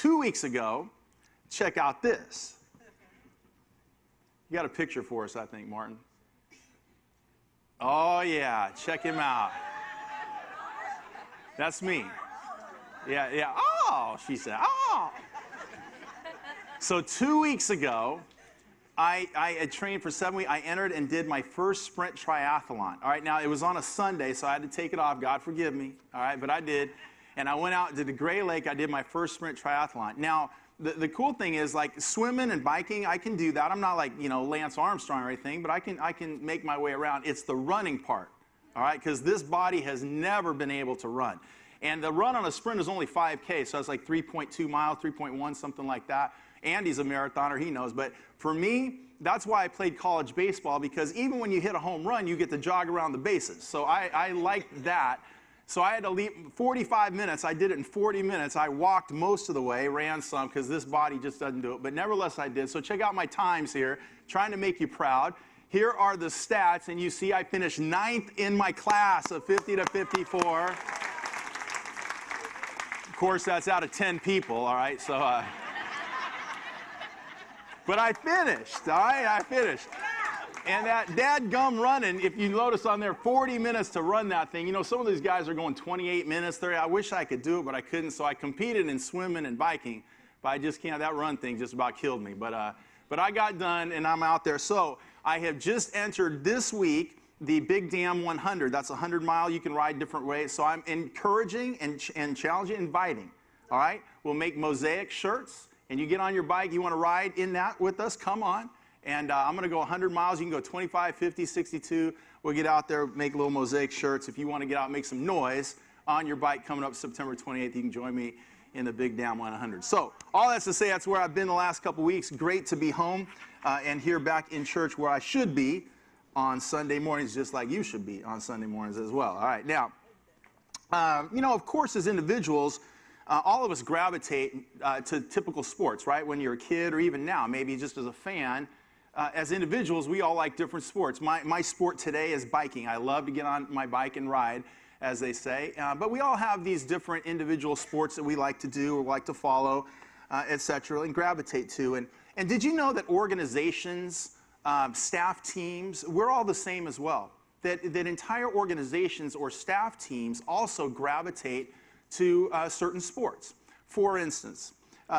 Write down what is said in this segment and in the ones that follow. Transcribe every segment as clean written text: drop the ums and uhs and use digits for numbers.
2 weeks ago, check out this. You got a picture for us, I think, Martin. Oh, yeah, check him out. That's me. Yeah, yeah. Oh, she said, oh. So 2 weeks ago, I had trained for 7 weeks. I entered and did my first sprint triathlon. All right, now it was on a Sunday, so I had to take it off. God forgive me. All right, but I did. And I went out to the Gray Lake. I did my first sprint triathlon. Now, the cool thing is, like, swimming and biking, I can do that. I'm not like, you know, Lance Armstrong or anything, but I can make my way around. It's the running part, all right, because this body has never been able to run. And the run on a sprint is only 5K, so it's like 3.2 miles, 3.1, something like that. Andy's a marathoner, he knows. But for me, that's why I played college baseball, because even when you hit a home run, you get to jog around the bases. So I liked that. So I had to leave 45 minutes. I did it in 40 minutes. I walked most of the way, ran some, because this body just doesn't do it. But nevertheless, I did. So check out my times here, trying to make you proud. Here are the stats, and you see I finished 9th in my class of 50 to 54. Of course, that's out of 10 people, all right? So, but I finished, all right? I finished. And that dadgum running, if you notice on there, 40 minutes to run that thing. You know, some of these guys are going 28 minutes, 30. I wish I could do it, but I couldn't. So I competed in swimming and biking, but I just can't. That run thing just about killed me. But I got done, and I'm out there. So I have just entered this week the Big Dam 100. That's a 100-mile. You can ride different ways. So I'm encouraging and challenging, inviting. All right? We'll make mosaic shirts, and you get on your bike. You want to ride in that with us? Come on. And I'm going to go 100 miles. You can go 25, 50, 62. We'll get out there, make little mosaic shirts. If you want to get out and make some noise on your bike coming up September 28th, you can join me in the Big Dam 100. So all that's to say, that's where I've been the last couple weeks. Great to be home and here back in church where I should be on Sunday mornings, just like you should be on Sunday mornings as well. All right, now, you know, of course, as individuals, all of us gravitate to typical sports, right? When you're a kid or even now, maybe just as a fan. As individuals, we all like different sports. My sport today is biking. I love to get on my bike and ride, as they say. But we all have these different individual sports that we like to do or like to follow, etc., and gravitate to. And did you know that organizations, staff teams, we're all the same as well? That entire organizations or staff teams also gravitate to certain sports. For instance,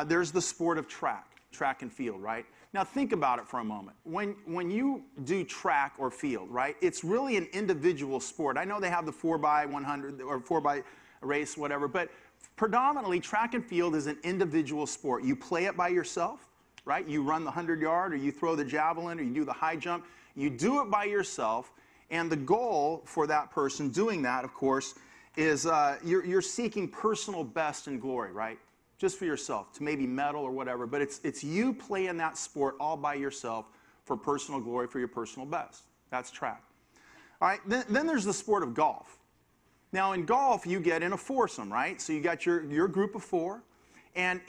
there's the sport of track and field, right? Now think about it for a moment. When you do track or field, right, it's really an individual sport. I know they have the 4x100 or 4x race, whatever, but predominantly track and field is an individual sport. You play it by yourself, right? You run the 100-yard, or you throw the javelin, or you do the high jump. You do it by yourself, and the goal for that person doing that, of course, is you're seeking personal best and glory, right? Just for yourself, to maybe medal or whatever, but it's you playing that sport all by yourself for personal glory, for your personal best. That's track. All right, then there's the sport of golf. Now in golf, you get in a foursome, right? So you got your group of four, and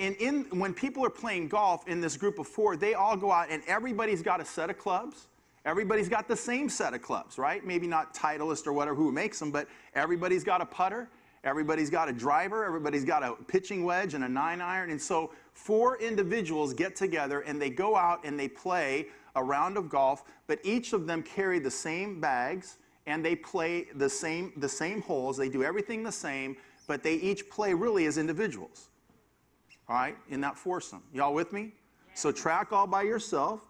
when people are playing golf in this group of four, they all go out and everybody's got a set of clubs. Everybody's got the same set of clubs, right? Maybe not Titleist or whatever who makes them, but everybody's got a putter. Everybody's got a driver, everybody's got a pitching wedge and a 9-iron, and so 4 individuals get together and they go out and they play a round of golf, but each of them carry the same bags and they play the same holes. They do everything the same, but they each play really as individuals, all right, in that foursome. Y'all with me? So track all by yourself.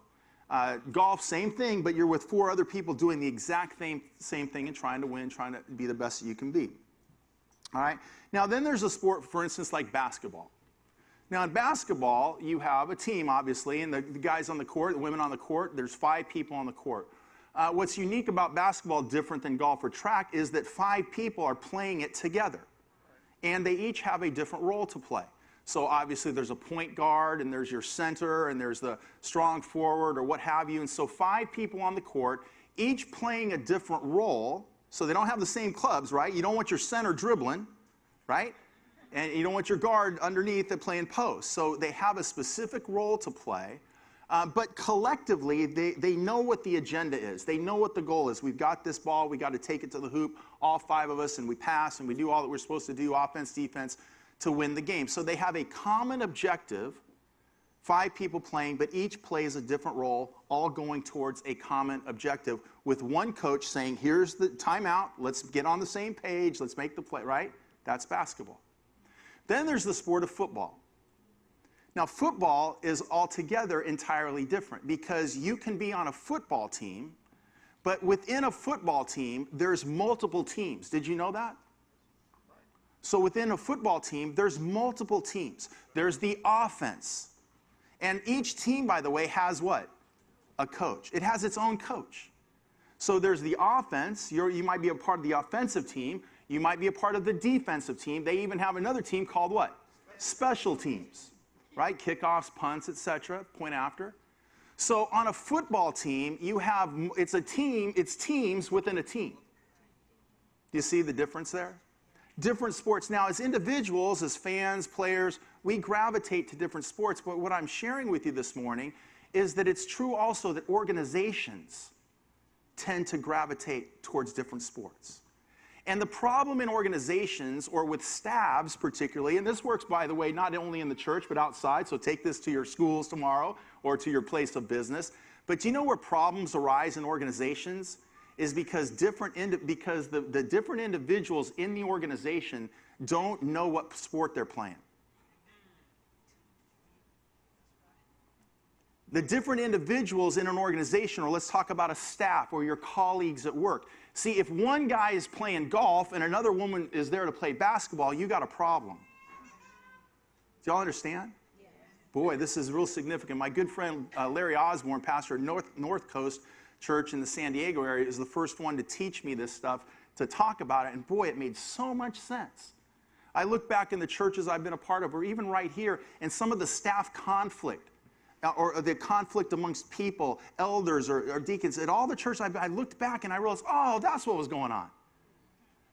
Golf, same thing, but you're with 4 other people doing the exact same thing and trying to win, trying to be the best that you can be. All right. Now, then there's a sport, for instance, like basketball. Now, in basketball, you have a team, obviously, and the guys on the court, the women on the court, there's 5 people on the court. What's unique about basketball, different than golf or track, is that 5 people are playing it together, and they each have a different role to play. So, obviously, there's a point guard, and there's your center, and there's the strong forward, or what have you, and so 5 people on the court, each playing a different role. So they don't have the same clubs, right? You don't want your center dribbling, right? And you don't want your guard underneath that playing post. So they have a specific role to play. But collectively, they know what the agenda is. They know what the goal is. We've got this ball. We've got to take it to the hoop, all 5 of us, and we pass, and we do all that we're supposed to do, offense, defense, to win the game. So they have a common objective, 5 people playing, but each plays a different role, all going towards a common objective, with one coach saying, here's the timeout, let's get on the same page, let's make the play, right? That's basketball. Then there's the sport of football. Now, football is altogether entirely different, because you can be on a football team, but within a football team, there's multiple teams. Did you know that? So within a football team, there's multiple teams. There's the offense. And each team, by the way, has what? A coach. It has its own coach. So there's the offense. You might be a part of the offensive team. You might be a part of the defensive team. They even have another team called what? Special teams, right? Kickoffs, punts, etc. Point after. So on a football team, you have, it's a team, it's teams within a team. Do you see the difference there? Different sports. Now, as individuals, as fans, players, we gravitate to different sports, but what I'm sharing with you this morning is that it's true also that organizations tend to gravitate towards different sports. And the problem in organizations, or with staffs particularly, and this works, by the way, not only in the church, but outside, so take this to your schools tomorrow or to your place of business, but do you know where problems arise in organizations? Is because the different individuals in the organization don't know what sport they're playing. The different individuals in an organization, or let's talk about a staff or your colleagues at work. See, if one guy is playing golf and another woman is there to play basketball, you got a problem. Do y'all understand? Yes. Boy, this is real significant. My good friend Larry Osborne, pastor at North Coast Church in the San Diego area, is the first one to teach me this stuff, to talk about it, and boy, it made so much sense. I look back in the churches I've been a part of, or even right here, and some of the staff conflict, or the conflict amongst people, elders or deacons, at all the churches, I looked back and I realized, oh, that's what was going on.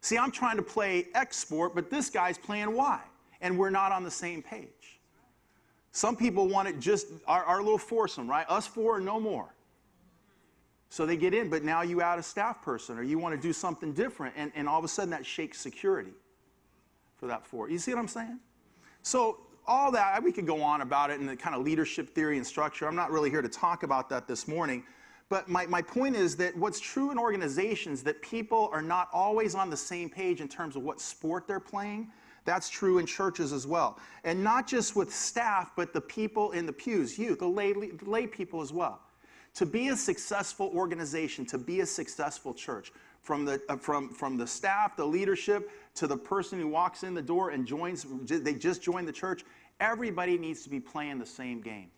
See, I'm trying to play X sport, but this guy's playing Y, and we're not on the same page. Some people want it just, our little foursome, right? Us four and no more. So they get in, but now you add a staff person, or you want to do something different, and all of a sudden that shakes security for that four. You see what I'm saying? So all that, we could go on about it in the kind of leadership theory and structure. I'm not really here to talk about that this morning. But my point is that what's true in organizations, that people are not always on the same page in terms of what sport they're playing. That's true in churches as well. And not just with staff, but the people in the pews, youth, the lay people as well. To be a successful organization, to be a successful church, from the staff, the leadership, to the person who walks in the door and they just joined the church, everybody needs to be playing the same game.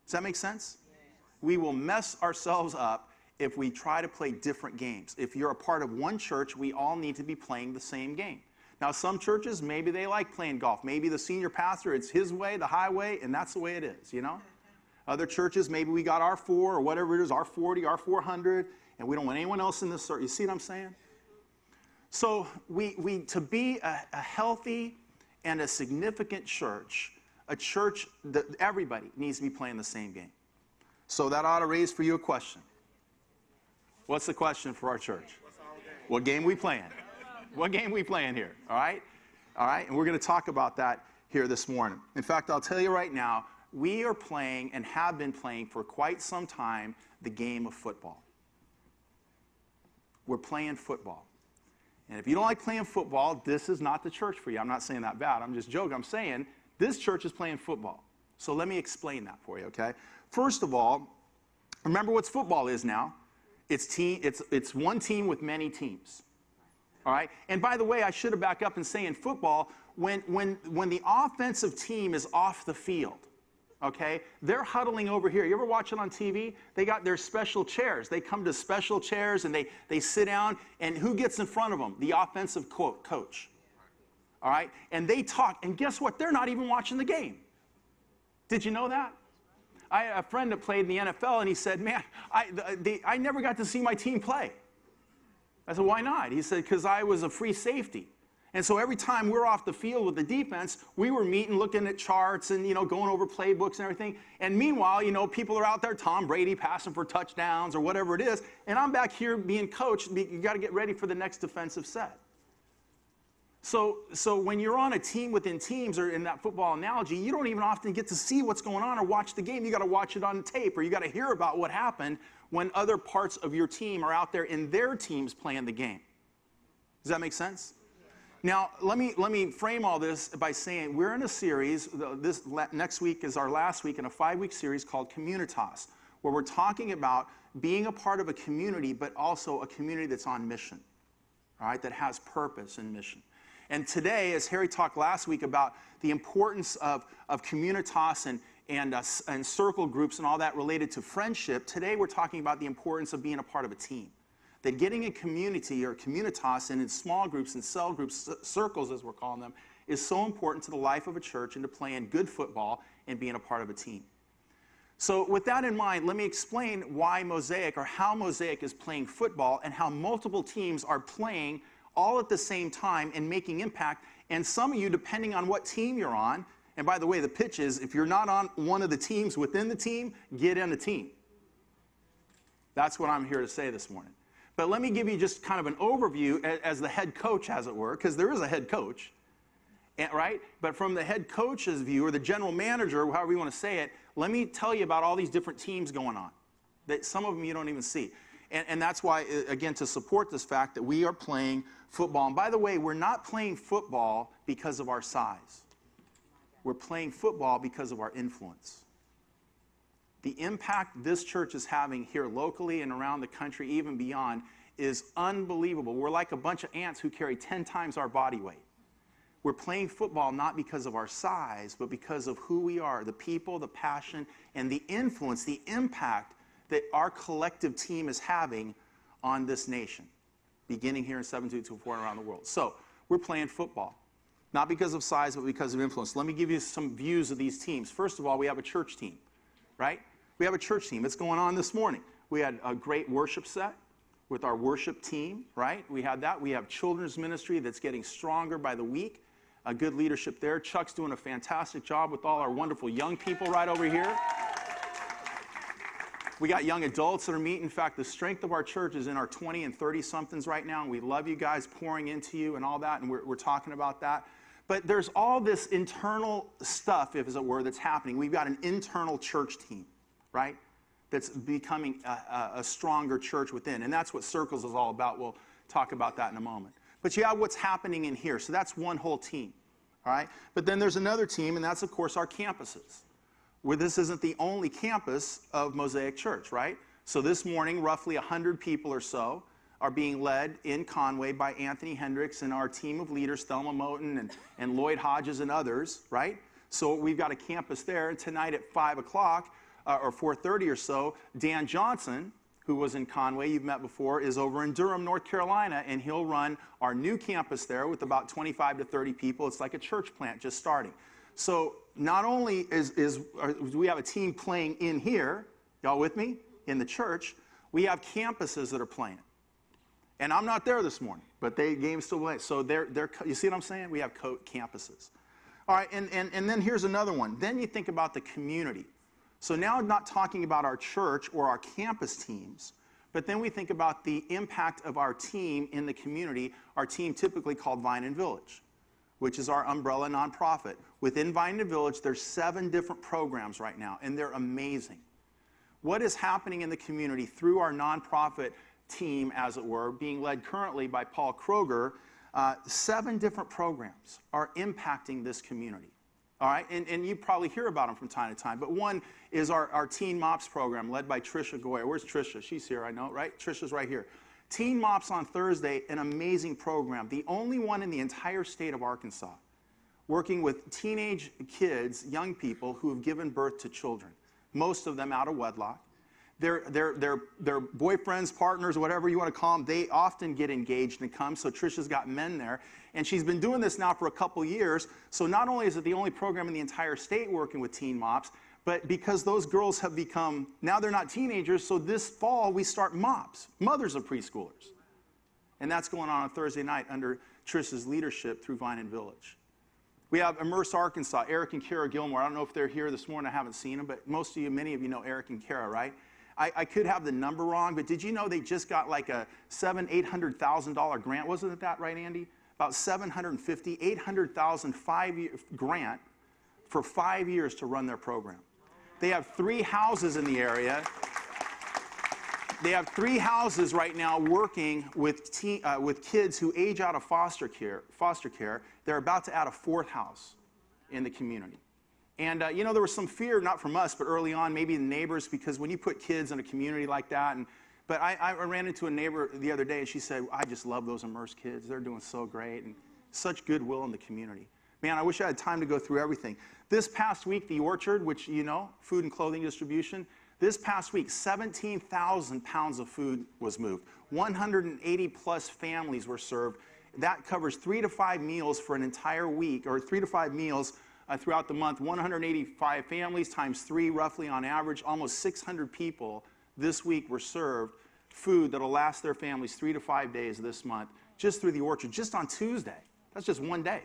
Does that make sense? Yes. We will mess ourselves up if we try to play different games. If you're a part of one church, we all need to be playing the same game. Now, some churches, maybe they like playing golf. Maybe the senior pastor, it's his way, the highway, and that's the way it is, you know? Other churches, maybe we got R4 or whatever it is, R40, R400, and we don't want anyone else in this circle. You see what I'm saying? So to be a healthy and a significant church, a church that everybody needs to be playing the same game. So that ought to raise for you a question. What's the question for our church? What game we playing? What game we playing here? All right? All right? And we're going to talk about that here this morning. In fact, I'll tell you right now, we are playing and have been playing for quite some time the game of football. We're playing football. And if you don't like playing football, this is not the church for you. I'm not saying that bad. I'm just joking. I'm saying this church is playing football. So let me explain that for you, okay? First of all, remember what football is now. It's one team with many teams. All right? And by the way, I should have backed up and say in football, when the offensive team is off the field, okay, they're huddling over here. You ever watch it on TV? They got their special chairs. They come to special chairs and they sit down, and who gets in front of them? The offensive coach. All right? And they talk, and guess what? They're not even watching the game. Did you know that? I had a friend that played in the NFL, and he said, man, I never got to see my team play. I said, why not? He said, because I was a free safety. And so every time we're off the field with the defense, we were meeting, looking at charts and, going over playbooks and everything. And meanwhile, people are out there, Tom Brady passing for touchdowns or whatever it is. And I'm back here being coached. You got to get ready for the next defensive set. So when you're on a team within teams, or in that football analogy, you don't even often get to see what's going on or watch the game. You got to watch it on tape, or you got to hear about what happened when other parts of your team are out there in their teams playing the game. Does that make sense? Now, let me frame all this by saying we're in a series. Next week is our last week in a 5-week series called Communitas, where we're talking about being a part of a community, but also a community that's on mission, all right, that has purpose and mission. And today, as Harry talked last week about the importance of Communitas and circle groups and all that related to friendship, today we're talking about the importance of being a part of a team. That getting a community or Communitas and in small groups and cell groups, circles as we're calling them, is so important to the life of a church and to playing good football and being a part of a team. So with that in mind, let me explain why Mosaic, or how Mosaic is playing football, and how multiple teams are playing all at the same time and making impact. And some of you, depending on what team you're on, and by the way, the pitch is, if you're not on one of the teams within the team, get in the team. That's what I'm here to say this morning. But let me give you just kind of an overview as the head coach, as it were, because there is a head coach, right? But from the head coach's view, or the general manager, however you want to say it, let me tell you about all these different teams going on, that some of them you don't even see. And that's why, again, to support this fact that we are playing football. And by the way, we're not playing football because of our size. We're playing football because of our influence. The impact this church is having here locally and around the country, even beyond, is unbelievable. We're like a bunch of ants who carry 10 times our body weight. We're playing football not because of our size, but because of who we are, the people, the passion, and the influence, the impact that our collective team is having on this nation, beginning here in 7224 and around the world. So we're playing football, not because of size, but because of influence. Let me give you some views of these teams. First of all, we have a church team, right? We have a church team. It's going on this morning. We had a great worship set with our worship team, right? We had that. We have children's ministry that's getting stronger by the week. A good leadership there. Chuck's doing a fantastic job with all our wonderful young people right over here. We got young adults that are meeting. In fact, the strength of our church is in our 20 and 30-somethings right now, and we love you guys pouring into you and all that, and we're talking about that. But there's all this internal stuff, as it were, that's happening. We've got an internal church team, right, that's becoming a stronger church within, and that's what Circles is all about. We'll talk about that in a moment. But you have what's happening in here, so that's one whole team, all right? But then there's another team, and that's, of course, our campuses, where this isn't the only campus of Mosaic Church, right? So this morning, roughly 100 people or so are being led in Conway by Anthony Hendricks and our team of leaders, Thelma Moten and Lloyd Hodges and others, right? So we've got a campus there. And tonight at 5 o'clock or 4:30 or so, Dan Johnson, who was in Conway, you've met before, is over in Durham, North Carolina, and he'll run our new campus there with about 25 to 30 people. It's like a church plant just starting. So not only do we have a team playing in here, y'all with me, in the church, we have campuses that are playing. And I'm not there this morning, but they game's still playing. So they're you see what I'm saying? We have campuses. All right, and then here's another one. Then you think about the community. So now I'm not talking about our church or our campus teams, but then we think about the impact of our team in the community, our team typically called Vine and Village, which is our umbrella nonprofit. Within Vine and Village, there's 7 different programs right now, and they're amazing. What is happening in the community through our nonprofit team, as it were, being led currently by Paul Kroger, 7 different programs are impacting this community. All right, and you probably hear about them from time to time, but one is our Teen Mops program led by Trisha Goyer. Where's Trisha? She's here, I know, right? Trisha's right here. Teen Mops on Thursday, an amazing program, the only one in the entire state of Arkansas, working with teenage kids, young people who have given birth to children, most of them out of wedlock. Their boyfriends, partners, whatever you want to call them, they often get engaged and come, so Trisha's got men there. And she's been doing this now for a couple years, so not only is it the only program in the entire state working with Teen Mops, but because those girls have become, now they're not teenagers, so this fall we start MOPS, mothers of preschoolers. And that's going on Thursday night under Trisha's leadership through Vine and Village. We have Immerse Arkansas, Eric and Kara Gilmore. I don't know if they're here this morning. I haven't seen them, but most of you, many of you know Eric and Kara, right? I could have the number wrong, but did you know they just got like a $700,000 to $800,000 grant? Wasn't it that right, Andy? about $750,000, $800,000 grant for 5 years to run their program. They have 3 houses in the area. They have 3 houses right now working with kids who age out of foster care. They're about to add a 4th house in the community. And, you know, there was some fear, not from us, but early on, maybe the neighbors, because when you put kids in a community like that, but I ran into a neighbor the other day, and she said, I just love those immersed kids. They're doing so great, and such goodwill in the community. Man, I wish I had time to go through everything. This past week, the Orchard, which, you know, food and clothing distribution, this past week, 17,000 pounds of food was moved. 180-plus families were served. That covers 3 to 5 meals for an entire week, or 3 to 5 meals throughout the month. 185 families times 3, roughly on average. Almost 600 people this week were served food that'll last their families 3 to 5 days this month, just through the Orchard, just on Tuesday. That's just one day.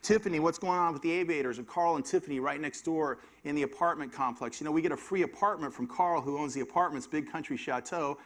Tiffany, what's going on with the aviators? And Carl and Tiffany right next door in the apartment complex. You know, we get a free apartment from Carl, who owns the apartments, Big Country Chateau.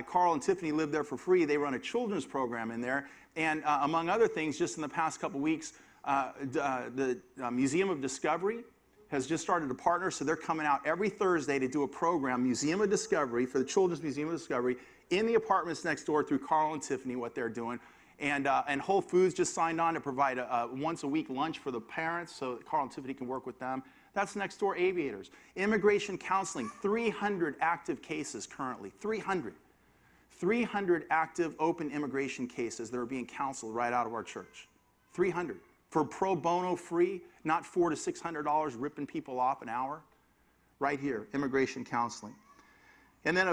Carl and Tiffany live there for free. They run a children's program in there. And among other things, just in the past couple weeks, the Museum of Discovery has just started a partner, so they're coming out every Thursday to do a program, Museum of Discovery, for the Children's Museum of Discovery, in the apartments next door through Carl and Tiffany, what they're doing. And Whole Foods just signed on to provide a once-a-week lunch for the parents so that Carl and Tiffany can work with them. That's next door aviators. Immigration counseling, 300 active cases currently, 300. 300 active open immigration cases that are being counseled right out of our church. 300. For pro bono free, not $400 to $600 ripping people off an hour. Right here, immigration counseling. And then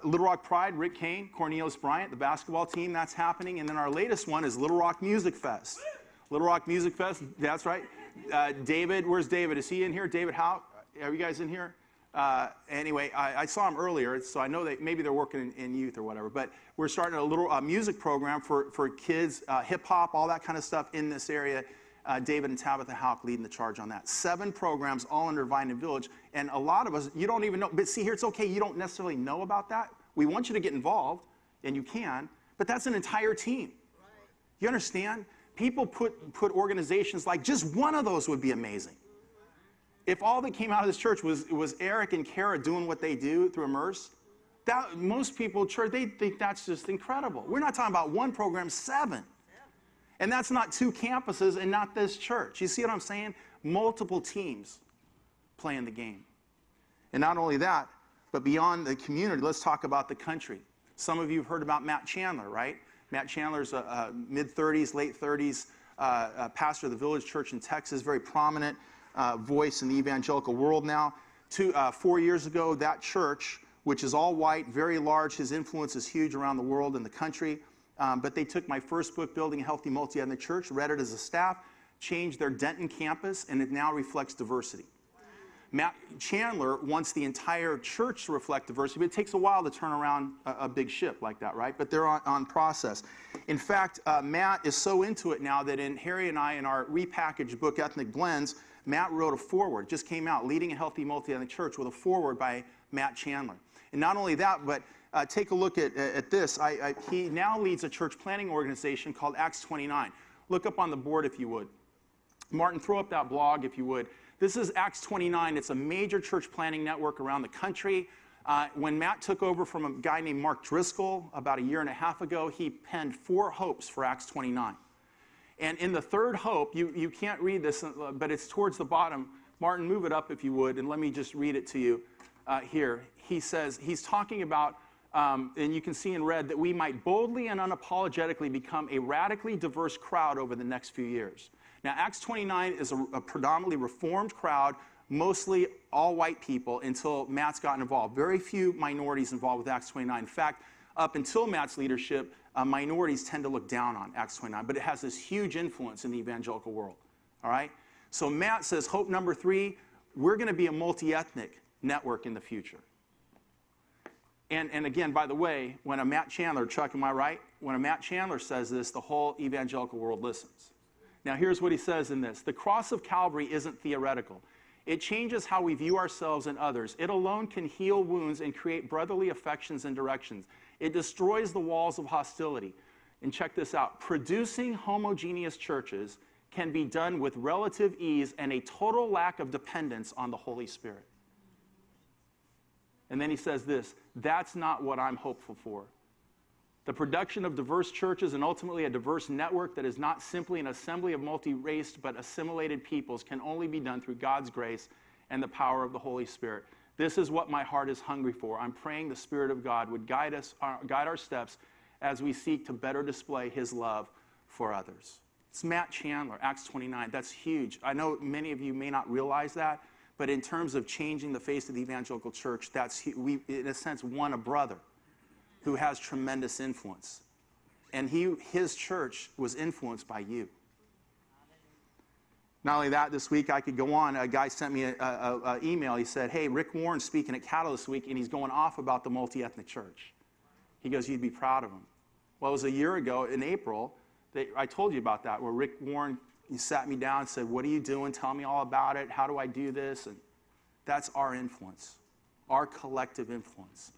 Little Rock Pride, Rick Kane, Cornelius Bryant, the basketball team, that's happening. And then our latest one is Little Rock Music Fest. Little Rock Music Fest, that's right. David, where's David? Is he in here? David Howe? Are you guys in here? Anyway, I saw him earlier, so I know that maybe they're working in youth or whatever. But we're starting a little music program for kids, hip-hop, all that kind of stuff in this area. David and Tabitha Houck leading the charge on that. 7 programs, all under Vine and Village. And a lot of us, you don't even know. But see, here it's okay. You don't necessarily know about that. We want you to get involved, and you can. But that's an entire team. You understand? People put organizations like just one of those would be amazing. If all that came out of this church was Eric and Kara doing what they do through Immerse, most people, church, they think that's just incredible. We're not talking about one program, 7. And that's not 2 campuses and not this church. You see what I'm saying? Multiple teams playing the game. And not only that, but beyond the community, let's talk about the country. Some of you have heard about Matt Chandler, right? Matt Chandler's a mid-30s, late 30s pastor of the Village Church in Texas, very prominent voice in the evangelical world now. 4 years ago, that church, which is all white, very large, his influence is huge around the world and the country. But they took my first book, Building a Healthy Multi-Ethnic Church, read it as a staff, changed their Denton campus, and it now reflects diversity. Matt Chandler wants the entire church to reflect diversity, but it takes a while to turn around a big ship like that, right? But they're on process. In fact, Matt is so into it now that in Harry and I, in our repackaged book, Ethnic Blends, Matt wrote a foreword, just came out, Leading a Healthy Multi-Ethnic Church, with a foreword by Matt Chandler. And not only that, but take a look at this. He now leads a church planning organization called Acts 29. Look up on the board if you would. Martin, throw up that blog if you would. This is Acts 29. It's a major church planning network around the country. When Matt took over from a guy named Mark Driscoll about 1.5 years ago, he penned 4 hopes for Acts 29. And in the 3rd hope, you can't read this, but it's towards the bottom. Martin, move it up if you would, and let me just read it to you here. He says, he's talking about, and you can see in red, that we might boldly and unapologetically become a radically diverse crowd over the next few years. Now, Acts 29 is a predominantly Reformed crowd, mostly all white people, until Matt's gotten involved. Very few minorities involved with Acts 29. In fact, up until Matt's leadership, minorities tend to look down on Acts 29, but it has this huge influence in the evangelical world. All right? So Matt says, hope number 3, we're going to be a multi-ethnic network in the future. And again, by the way, when a Matt Chandler, Chuck, am I right? When a Matt Chandler says this, the whole evangelical world listens. Now, here's what he says in this. The cross of Calvary isn't theoretical. It changes how we view ourselves and others. It alone can heal wounds and create brotherly affections and directions. It destroys the walls of hostility. And check this out. Producing homogeneous churches can be done with relative ease and a total lack of dependence on the Holy Spirit. And then he says this, that's not what I'm hopeful for. The production of diverse churches and ultimately a diverse network that is not simply an assembly of multi-race but assimilated peoples can only be done through God's grace and the power of the Holy Spirit. This is what my heart is hungry for. I'm praying the Spirit of God would guide our steps as we seek to better display his love for others. It's Matt Chandler, Acts 29. That's huge. I know many of you may not realize that, but in terms of changing the face of the evangelical church, we, in a sense, won a brother who has tremendous influence. And his church was influenced by you. Not only that, this week I could go on. A guy sent me an email. He said, hey, Rick Warren's speaking at Cattle this week, and he's going off about the multi-ethnic church. He goes, you'd be proud of him. Well, it was a year ago in April, I told you about that, where Rick Warren, he sat me down and said, what are you doing? Tell me all about it. How do I do this? And that's our influence, our collective influence.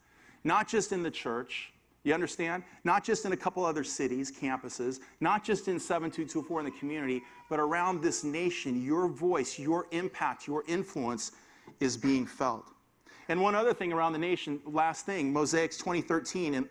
Not just in the church, you understand? Not just in a couple other cities, campuses, not just in 7224 in the community, but around this nation, your voice, your impact, your influence is being felt. And one other thing around the nation, last thing, Mosaics 2013,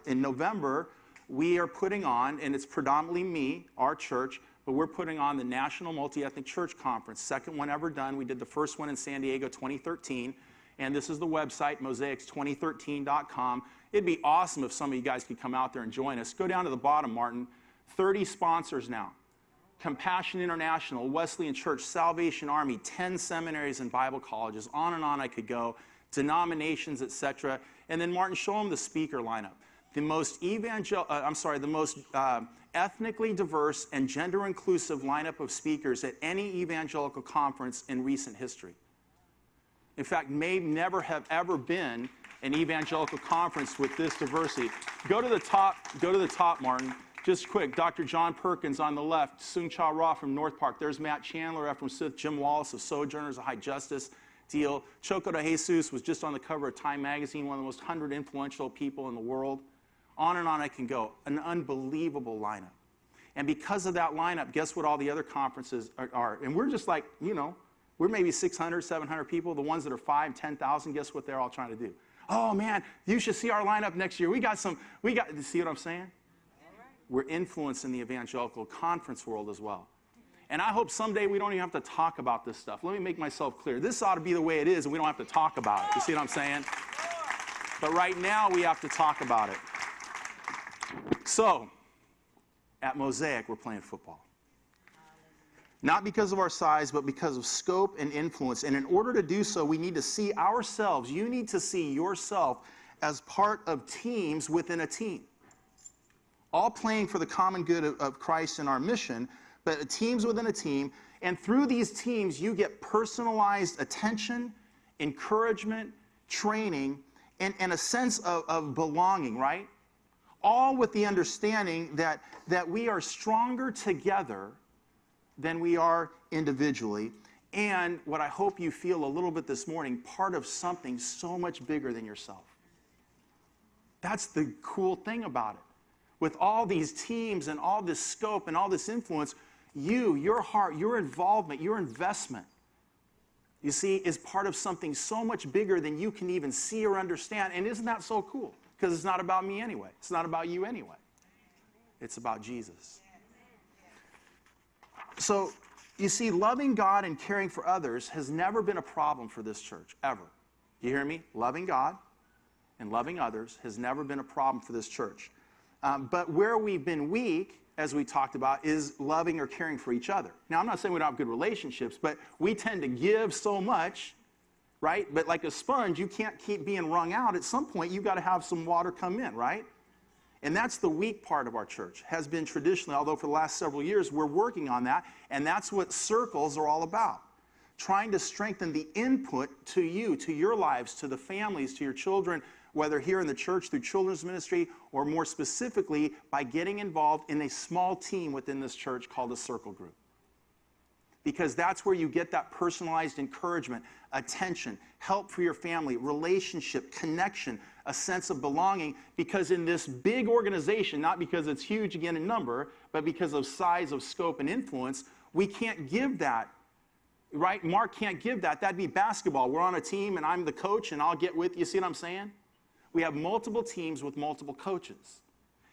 in November, we are putting on, and it's predominantly me, our church, but we're putting on the National Multi-Ethnic Church Conference, second one ever done. We did the first one in San Diego 2013. And this is the website, mosaics2013.com. It'd be awesome if some of you guys could come out there and join us. Go down to the bottom, Martin. 30 sponsors now. Compassion International, Wesleyan Church, Salvation Army, 10 seminaries and Bible colleges. On and on I could go. Denominations, etc. And then, Martin, show them the speaker lineup. The most ethnically diverse and gender-inclusive lineup of speakers at any evangelical conference in recent history. In fact, may never have ever been an evangelical conference with this diversity. Go to the top, Martin. Just quick, Dr. John Perkins on the left, Sung Cha Ra from North Park. There's Matt Chandler from Sith, Jim Wallace of Sojourners, a High Justice deal. Choco de Jesus was just on the cover of Time magazine, one of the most 100 influential people in the world. On and on I can go. An unbelievable lineup. And because of that lineup, guess what all the other conferences are? And we're just like, you know, we're maybe 600, 700 people. The ones that are 5,000, 10,000, guess what they're all trying to do? Oh, man, you should see our lineup next year. You see what I'm saying? We're influencing the evangelical conference world as well. And I hope someday we don't even have to talk about this stuff. Let me make myself clear. This ought to be the way it is, and we don't have to talk about it. You see what I'm saying? But right now, we have to talk about it. So, at Mosaic, we're playing football. Not because of our size, but because of scope and influence. And in order to do so, we need to see ourselves. You need to see yourself as part of teams within a team. All playing for the common good of Christ and our mission, but teams within a team. And through these teams, you get personalized attention, encouragement, training, and a sense of belonging, right? All with the understanding that we are stronger together than we are individually. And what I hope you feel a little bit this morning, part of something so much bigger than yourself. That's the cool thing about it. With all these teams and all this scope and all this influence, your heart, your involvement, your investment, you see, is part of something so much bigger than you can even see or understand. And isn't that so cool? Because it's not about me anyway. It's not about you anyway. It's about Jesus. So, you see, loving God and caring for others has never been a problem for this church, ever. You hear me? Loving God and loving others has never been a problem for this church. But where we've been weak, as we talked about, is loving or caring for each other. Now, I'm not saying we don't have good relationships, but we tend to give so much, right? But like a sponge, you can't keep being wrung out. At some point, you've got to have some water come in, right? And that's the weak part of our church, has been traditionally, although for the last several years, we're working on that. And that's what circles are all about. Trying to strengthen the input to you, to your lives, to the families, to your children, whether here in the church through children's ministry, or more specifically by getting involved in a small team within this church called a circle group. because that's where you get that personalized encouragement, attention, help for your family, relationship, connection, a sense of belonging, because in this big organization, not because it's huge again in number, but because of size, of scope, and influence, we can't give that, right? Mark can't give that. That'd be basketball. We're on a team, and I'm the coach, and I'll get with you. See what I'm saying? We have multiple teams with multiple coaches.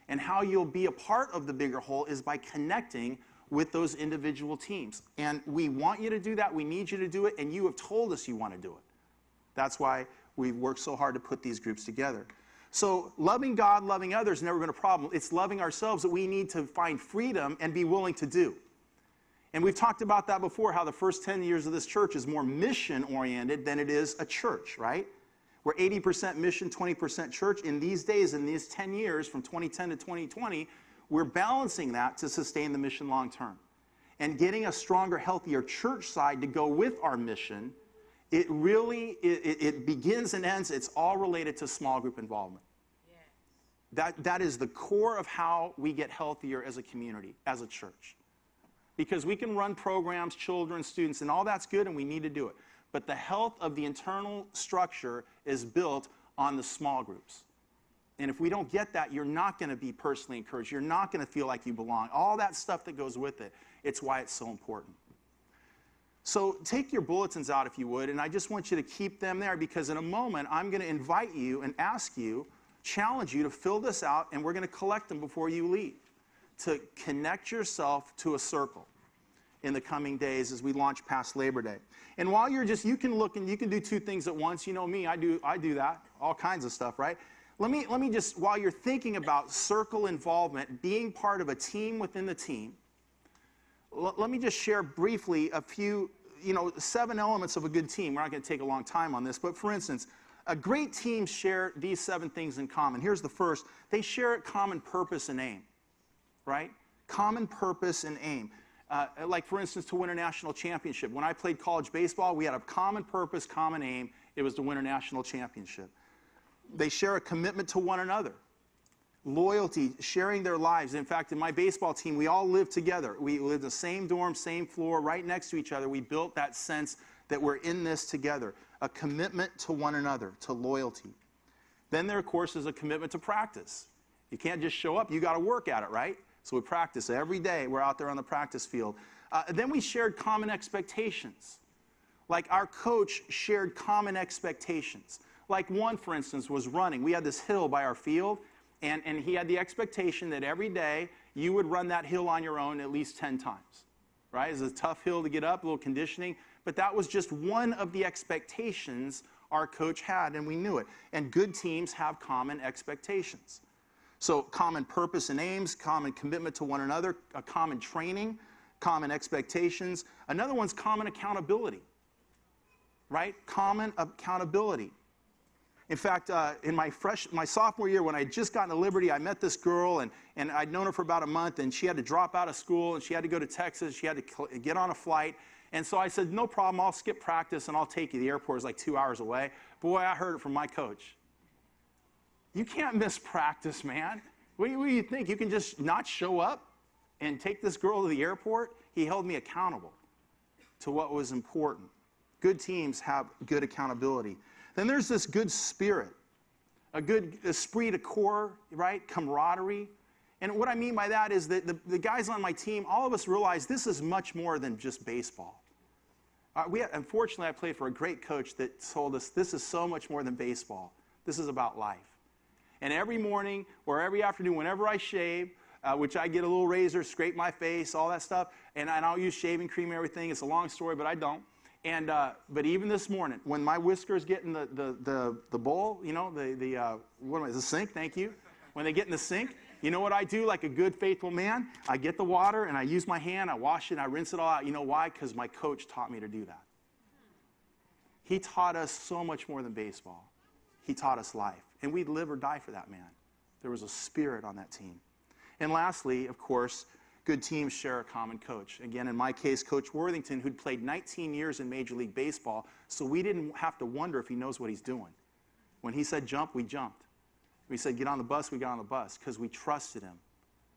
And how you'll be a part of the bigger whole is by connecting with those individual teams. And we want you to do that. We need you to do it. And you have told us you want to do it. That's why we've worked so hard to put these groups together. So loving God, loving others has never been a problem. It's loving ourselves that we need to find freedom and be willing to do. And we've talked about that before, how the first 10 years of this church is more mission-oriented than it is a church, right? We're 80% mission, 20% church. In these days, in these 10 years, from 2010 to 2020, we're balancing that to sustain the mission long term. And getting a stronger, healthier church side to go with our mission, it really, it begins and ends, it's all related to small group involvement. Yes. That is the core of how we get healthier as a community, as a church. Because we can run programs, children, students, and all that's good, and we need to do it. But the health of the internal structure is built on the small groups. And if we don't get that, you're not going to be personally encouraged. You're not going to feel like you belong. All that stuff that goes with it. It's why it's so important. So take your bulletins out, if you would, and I just want you to keep them there, because in a moment, I'm going to invite you and ask you, challenge you to fill this out, and we're going to collect them before you leave, to connect yourself to a circle in the coming days as we launch past Labor Day. And while you're just, you can look and you can do two things at once. You know me, I do that, all kinds of stuff, right? Let me just, while you're thinking about circle involvement, being part of a team within the team, let me just share briefly a few, 7 elements of a good team. We're not going to take a long time on this, but for instance, a great team share these 7 things in common. Here's the first. They share a common purpose and aim, right? Common purpose and aim. Like, for instance, to win a national championship. When I played college baseball, we had a common purpose, common aim. It was to win a national championship. They share a commitment to one another. Loyalty, sharing their lives. In fact, in my baseball team, we all lived together. We lived in the same dorm, same floor, right next to each other. We built that sense that we're in this together. A commitment to one another, to loyalty. Then there, of course, is a commitment to practice. You can't just show up. You got to work at it, right? So we practice every day. We're out there on the practice field. Then we shared common expectations. Like our coach shared common expectations. Like one, for instance, was running. We had this hill by our field, and he had the expectation that every day you would run that hill on your own at least 10 times. Right? It's a tough hill to get up, a little conditioning, but that was just one of the expectations our coach had, and we knew it. And good teams have common expectations. So common purpose and aims, common commitment to one another, a common training, common expectations. Another one's common accountability, right? Common accountability. In fact, in my sophomore year, when I had just gotten to Liberty, I met this girl, and I'd known her for about a month, and she had to drop out of school, and she had to go to Texas. She had to get on a flight. And so I said, no problem, I'll skip practice, and I'll take you. The airport is like 2 hours away. Boy, I heard it from my coach. You can't miss practice, man. What do you think? You can just not show up and take this girl to the airport? He held me accountable to what was important. Good teams have good accountability. Then there's this good spirit, a good esprit de corps, right? Camaraderie. And what I mean by that is that the guys on my team, all of us realize this is much more than just baseball. Unfortunately, I played for a great coach that told us this is so much more than baseball. This is about life. And every morning or every afternoon, whenever I shave, which I get a little razor, scrape my face, all that stuff, and I'll use shaving cream and everything. It's a long story, but I don't. And but even this morning, when my whiskers get in the bowl, the sink, thank you. When they get in the sink, you know what I do like a good faithful man? I get the water and I use my hand, I wash it, and I rinse it all out. You know why? Because my coach taught me to do that. He taught us so much more than baseball. He taught us life. And we'd live or die for that man. There was a spirit on that team. And lastly, of course, good teams share a common coach. Again, in my case, Coach Worthington, who'd played 19 years in Major League Baseball, so we didn't have to wonder if he knows what he's doing. When he said jump, we jumped. We said get on the bus, we got on the bus, because we trusted him,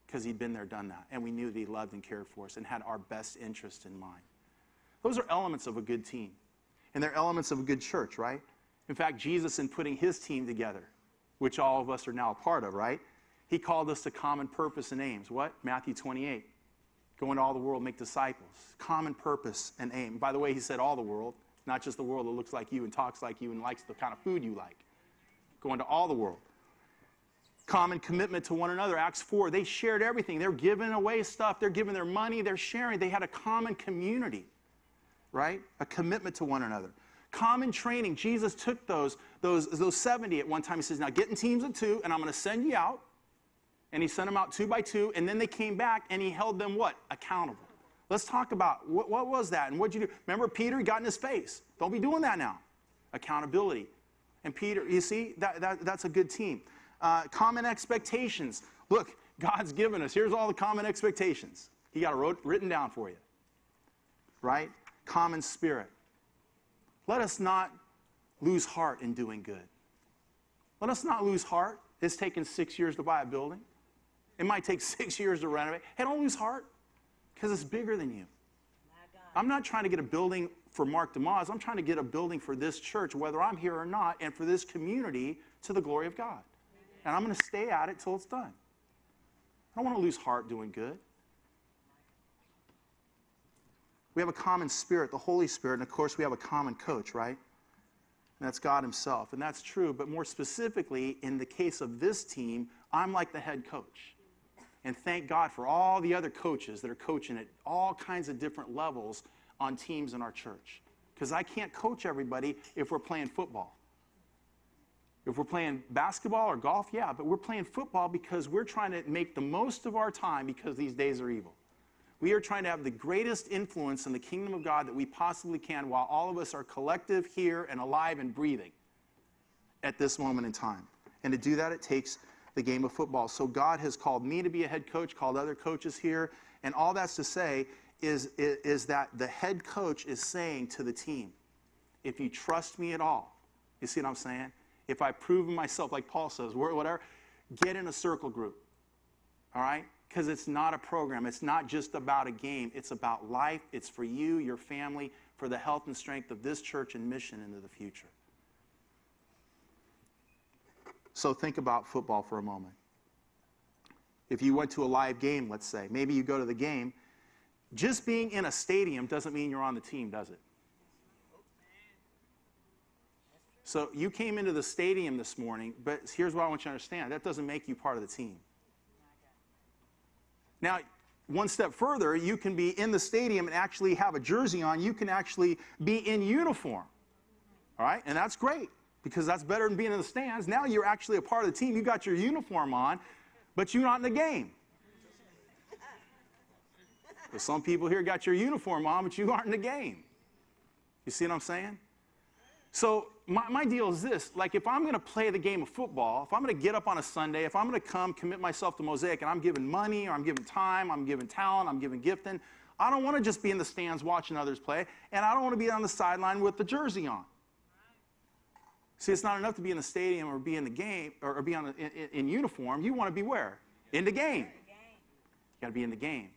because he'd been there, done that. And we knew that he loved and cared for us and had our best interest in mind. Those are elements of a good team. And they're elements of a good church, right? In fact, Jesus, in putting his team together, which all of us are now a part of, right? He called us to common purpose and aims. What? Matthew 28. Go into all the world, make disciples. Common purpose and aim. By the way, he said all the world, not just the world that looks like you and talks like you and likes the kind of food you like. Go into all the world. Common commitment to one another. Acts 4, they shared everything. They're giving away stuff. They're giving their money. They're sharing. They had a common community, right? A commitment to one another. Common training. Jesus took those 70 at one time. He says, now get in teams of 2, and I'm going to send you out. And he sent them out 2 by 2, and then they came back, and he held them what? Accountable. Let's talk about what was that, and what'd you do? Remember, Peter got in his face. Don't be doing that now. Accountability. And Peter, you see, that's a good team. Common expectations. Look, God's given us. Here's all the common expectations. He got it written down for you. Right? Common spirit. Let us not lose heart in doing good. Let us not lose heart. It's taken 6 years to buy a building. It might take 6 years to renovate. Hey, don't lose heart, because it's bigger than you. I'm not trying to get a building for Mark DeYmaz. I'm trying to get a building for this church, whether I'm here or not, and for this community to the glory of God. And I'm going to stay at it till it's done. I don't want to lose heart doing good. We have a common spirit, the Holy Spirit, and of course we have a common coach, right? And that's God himself. And that's true, but more specifically, in the case of this team, I'm like the head coach. And thank God for all the other coaches that are coaching at all kinds of different levels on teams in our church. Because I can't coach everybody if we're playing football. If we're playing basketball or golf, yeah, but we're playing football because we're trying to make the most of our time because these days are evil. We are trying to have the greatest influence in the kingdom of God that we possibly can while all of us are collective here and alive and breathing at this moment in time. And to do that, it takes the game of football. So God has called me to be a head coach, called other coaches here, and all that's to say is that the head coach is saying to the team, if you trust me at all, you see what I'm saying? If I prove myself, like Paul says, whatever, get in a circle group, all right? Because it's not a program. It's not just about a game. It's about life. It's for you, your family, for the health and strength of this church and mission into the future. So think about football for a moment. If you went to a live game, let's say, maybe you go to the game, just being in a stadium doesn't mean you're on the team, does it? So you came into the stadium this morning, but here's what I want you to understand. That doesn't make you part of the team. Now, one step further, you can be in the stadium and actually have a jersey on. You can actually be in uniform. All right? And that's great, because that's better than being in the stands. Now you're actually a part of the team. You got your uniform on, but you're not in the game. So some people here got your uniform on, but you aren't in the game. You see what I'm saying? So my deal is this. Like, if I'm going to play the game of football, if I'm going to get up on a Sunday, if I'm going to come commit myself to Mosaic, and I'm giving money, or I'm giving time, I'm giving talent, I'm giving gifting, I don't want to just be in the stands watching others play, and I don't want to be on the sideline with the jersey on. See, it's not enough to be in the stadium or be in the game, or be in uniform. You want to be where? In the game. You got to be in the game.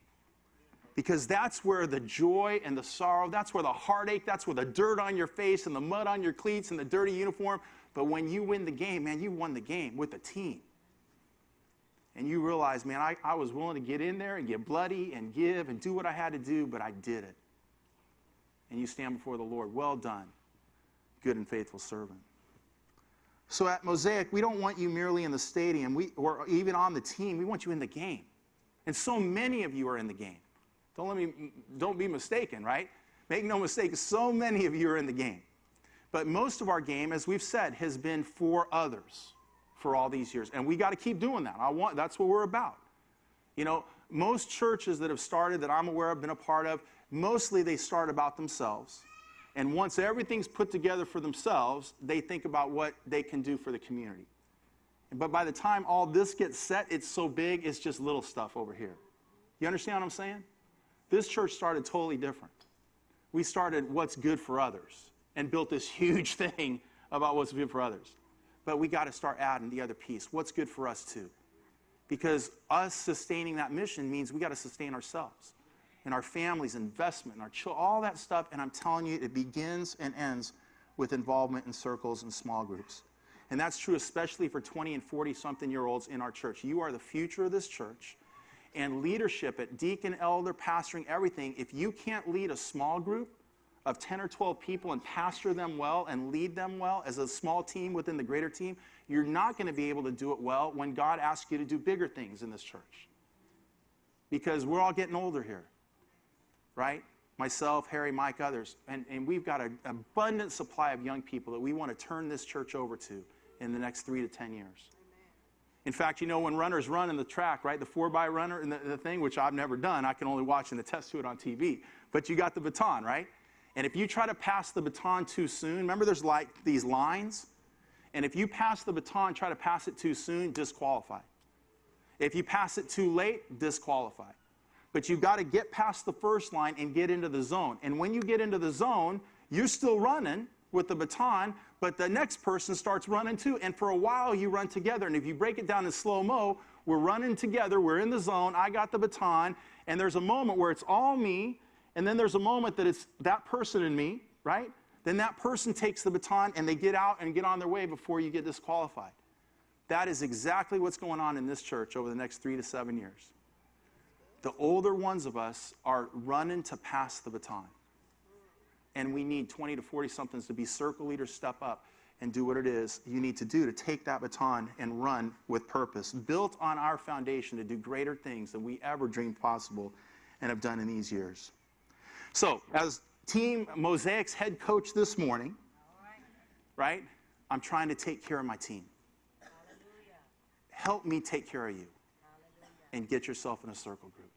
Because that's where the joy and the sorrow, that's where the heartache, that's where the dirt on your face and the mud on your cleats and the dirty uniform. But when you win the game, man, you won the game with the team. And you realize, man, I was willing to get in there and get bloody and give and do what I had to do, but I did it. And you stand before the Lord. Well done, good and faithful servant. So at Mosaic, we don't want you merely in the stadium or even on the team. We want you in the game. And so many of you are in the game. Don't be mistaken, right? Make no mistake, so many of you are in the game. But most of our game, as we've said, has been for others for all these years. And we got to keep doing that. That's what we're about. You know, most churches that have started, that I'm aware of, been a part of, mostly they start about themselves. And once everything's put together for themselves, they think about what they can do for the community. But by the time all this gets set, it's so big, it's just little stuff over here. You understand what I'm saying? This church started totally different. We started what's good for others and built this huge thing about what's good for others. But we got to start adding the other piece. What's good for us too? Because us sustaining that mission means we got to sustain ourselves. in our families, investment, in our children, all that stuff. And I'm telling you, it begins and ends with involvement in circles and small groups. And that's true especially for 20 and 40-something-year-olds in our church. You are the future of this church. And leadership at deacon, elder, pastoring, everything, if you can't lead a small group of 10 or 12 people and pastor them well and lead them well as a small team within the greater team, you're not going to be able to do it well when God asks you to do bigger things in this church. Because we're all getting older here, right? Myself, Harry, Mike, others. And we've got an abundant supply of young people that we want to turn this church over to in the next 3 to 10 years. In fact, you know, when runners run in the track, right, the 4x runner and the thing, which I've never done, I can only watch and attest to it on TV, but you got the baton, right? And if you try to pass the baton too soon, remember there's like these lines? And if you pass the baton, try to pass it too soon, disqualified. If you pass it too late, disqualified. But you've got to get past the first line and get into the zone. And when you get into the zone, you're still running with the baton, but the next person starts running too. And for a while, you run together. And if you break it down in slow-mo, we're running together, we're in the zone, I got the baton, and there's a moment where it's all me, and then there's a moment that it's that person and me, right? Then that person takes the baton, and they get out and get on their way before you get disqualified. That is exactly what's going on in this church over the next 3 to 7 years. The older ones of us are running to pass the baton. And we need 20 to 40-somethings to be circle leaders, step up, and do what it is you need to do to take that baton and run with purpose, built on our foundation to do greater things than we ever dreamed possible and have done in these years. So, as Team Mosaic's head coach this morning, right, I'm trying to take care of my team. Help me take care of you and get yourself in a circle group.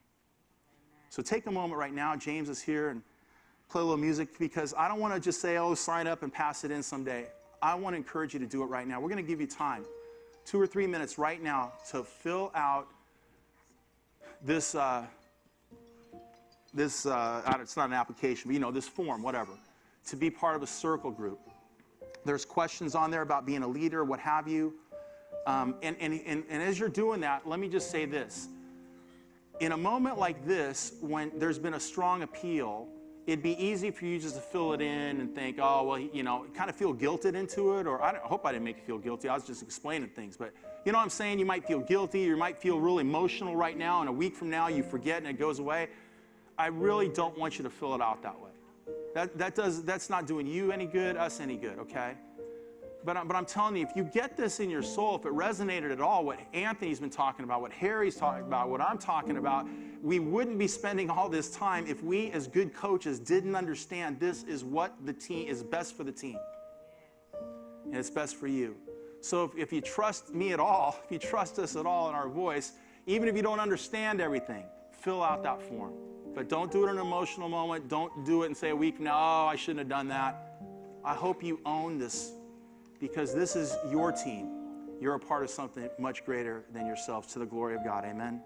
So take a moment right now. James is here, and play a little music, because I don't want to just say, oh, sign up and pass it in someday. I want to encourage you to do it right now. We're going to give you time, 2 or 3 minutes right now, to fill out this, it's not an application, but, you know, this form, whatever, to be part of a circle group. There's questions on there about being a leader, what have you. And as you're doing that, let me just say this. In a moment like this, when there's been a strong appeal, it'd be easy for you just to fill it in and think, oh, well, you know, kind of feel guilted into it. Or I hope I didn't make you feel guilty. I was just explaining things. But you know what I'm saying? You might feel guilty. You might feel really emotional right now. And a week from now, you forget and it goes away. I really don't want you to fill it out that way. That's not doing you any good, us any good, okay? But I'm telling you, if you get this in your soul, if it resonated at all, what Anthony's been talking about, what Harry's talking about, what I'm talking about, we wouldn't be spending all this time if we as good coaches didn't understand this is what the team is best for the team. And it's best for you. So if you trust me at all, if you trust us at all in our voice, even if you don't understand everything, fill out that form. But don't do it in an emotional moment. Don't do it and say a week from now, oh, I shouldn't have done that. I hope you own this, because this is your team. You're a part of something much greater than yourselves, to the glory of God. Amen.